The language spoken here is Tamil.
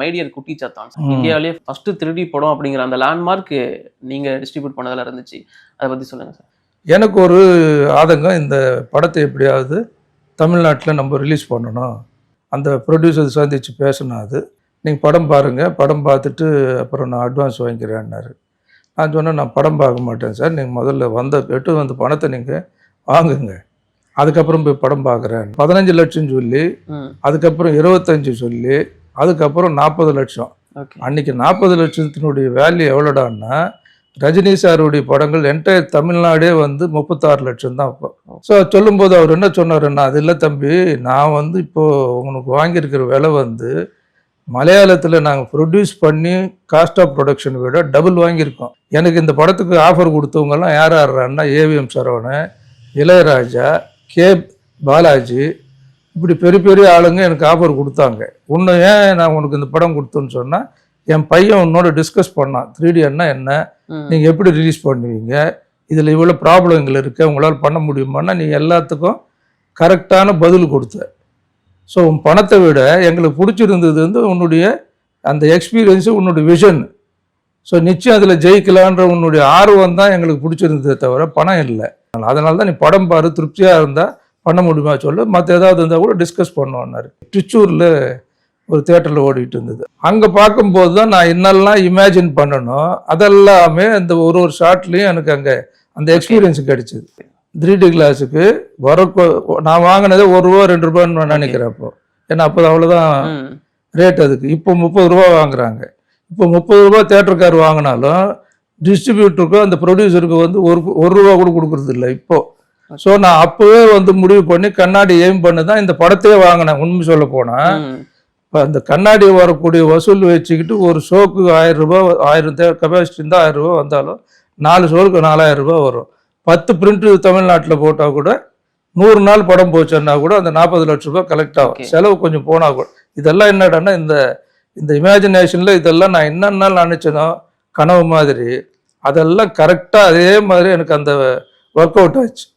மைடியர் குட்டி சத்தான் இந்தியாவிலேயே ஃபர்ஸ்ட் 3D படம் அப்படிங்கிற அந்த லேண்ட்மார்க் நீங்க டிஸ்ட்ரிபியூட் பண்ணதுல இருந்துச்சு. அதை பத்தி சொல்லுங்க சார். எனக்கு ஒரு ஆதங்கம், இந்த படத்தை எப்படியாவது தமிழ்நாட்டில் நம்ம ரிலீஸ் பண்ணணும். அந்த ப்ரொடியூசர் சந்திச்சு பேசணும். அது நீங்கள் படம் பாருங்கள், படம் பார்த்துட்டு அப்புறம் நான் அட்வான்ஸ் வாங்கிக்கிறேன்னாரு. நான் சொன்னேன், நான் படம் பார்க்க மாட்டேன் சார், நீங்கள் முதல்ல வந்த பணத்தை நீங்கள் வாங்குங்க, அதுக்கப்புறம் போய் படம் பார்க்குறேன். 15 லட்சம் சொல்லி, அதுக்கப்புறம் 25 சொல்லி, அதுக்கப்புறம் 40 லட்சம். அன்னைக்கு 40 லட்சத்தினுடைய வேல்யூ எவ்வளோடான்னா, ரஜினி சாருடைய படங்கள் என்டையர் தமிழ்நாடே 36 லட்சம் தான் அப்போ. ஸோ சொல்லும்போது அவர் என்ன சொன்னாருன்னா, அது இல்லை தம்பி, நான் இப்போது உங்களுக்கு வாங்கியிருக்கிற விலை மலையாளத்தில் நாங்கள் ப்ரொடியூஸ் பண்ணி காஸ்ட் ஆஃப் ப்ரொடக்ஷன் விட டபுள் வாங்கியிருக்கோம். எனக்கு இந்த படத்துக்கு ஆஃபர் கொடுத்தவங்கெல்லாம் யார் யாருன்னா, ஏவிஎம் சரவணன், இளையராஜா, கே பாலாஜி, இப்படி பெரிய பெரிய ஆளுங்க எனக்கு ஆஃபர் கொடுத்தாங்க. உன்னை ஏன் நான் உனக்கு இந்த படம் கொடுத்தேன்னு சொன்னால், என் பையன் உன்னோட டிஸ்கஸ் பண்ணான், 3D என்ன நீங்கள் எப்படி ரிலீஸ் பண்ணுவீங்க, இதில் இவ்வளோ ப்ராப்ளங்கள் இருக்குது, உங்களால் பண்ண முடியுமான்னா நீ எல்லாத்துக்கும் கரெக்டான பதில் கொடுத்த. ஸோ உன் பணத்தை விட எங்களுக்கு பிடிச்சிருந்தது உன்னுடைய அந்த எக்ஸ்பீரியன்ஸு, உன்னுடைய விஷன். ஸோ நிச்சயம் அதில் ஜெயிக்கலான்ற உன்னுடைய ஆர்வம் தான் எங்களுக்கு பிடிச்சிருந்ததே தவிர பணம் இல்லை. அதனால தான் நீ படம் பாரு, திருப்தியாக இருந்தால் பண்ண முடியுமா சொல்லு, மற்ற ஏதாவது இருந்தால் கூட டிஸ்கஸ் பண்ணுவோன்னாரு. திருச்சூரில் ஒரு தியேட்டரில் ஓடிட்டு இருந்தது. அங்கே பார்க்கும்போது தான் நான் என்னெல்லாம் இமேஜின் பண்ணணும், அதெல்லாமே அந்த ஒரு ஷார்ட்லேயும் எனக்கு அங்கே அந்த எக்ஸ்பீரியன்ஸ் கிடைச்சிது. 3D கிளாஸுக்கு நான் வாங்கினதே ₹1 ₹2 நினைக்கிறேன் அப்போ. ஏன்னா அப்போ அவ்வளோதான் ரேட். அதுக்கு இப்போ ₹30 வாங்குறாங்க. இப்போ ₹30 தேட்டருக்கார் வாங்கினாலும் டிஸ்ட்ரிபியூட்டருக்கும் அந்த ப்ரொடியூசருக்கு ₹1 கூட கொடுக்குறது இல்லை இப்போ. ஸோ நான் அப்போவே முடிவு பண்ணி கண்ணாடி எய்ம் பண்ணி தான் இந்த படத்தையே வாங்கினேன். உண்மை சொல்ல போனால், இப்போ அந்த கண்ணாடி வரக்கூடிய வசூல் வச்சுக்கிட்டு ஒரு ஷோக்கு ₹1000 கெப்பாசிட்டி இருந்தால் ₹1000 வந்தாலும் 4 ஷோக்கு ₹4000 வரும். 10 பிரிண்ட்டு தமிழ்நாட்டில் போட்டால் கூட 100 நாள் படம் போச்சுன்னா கூட அந்த ₹40 லட்சம் கலெக்ட் ஆகும். செலவு கொஞ்சம் போனால் கூட. இதெல்லாம் என்னடான்னா, இந்த இமேஜினேஷனில் இதெல்லாம் நான் என்னென்ன நினச்சேனோ கனவு மாதிரி, அதெல்லாம் கரெக்டாக அதே மாதிரி எனக்கு அந்த ஒர்க் அவுட் ஆச்சு.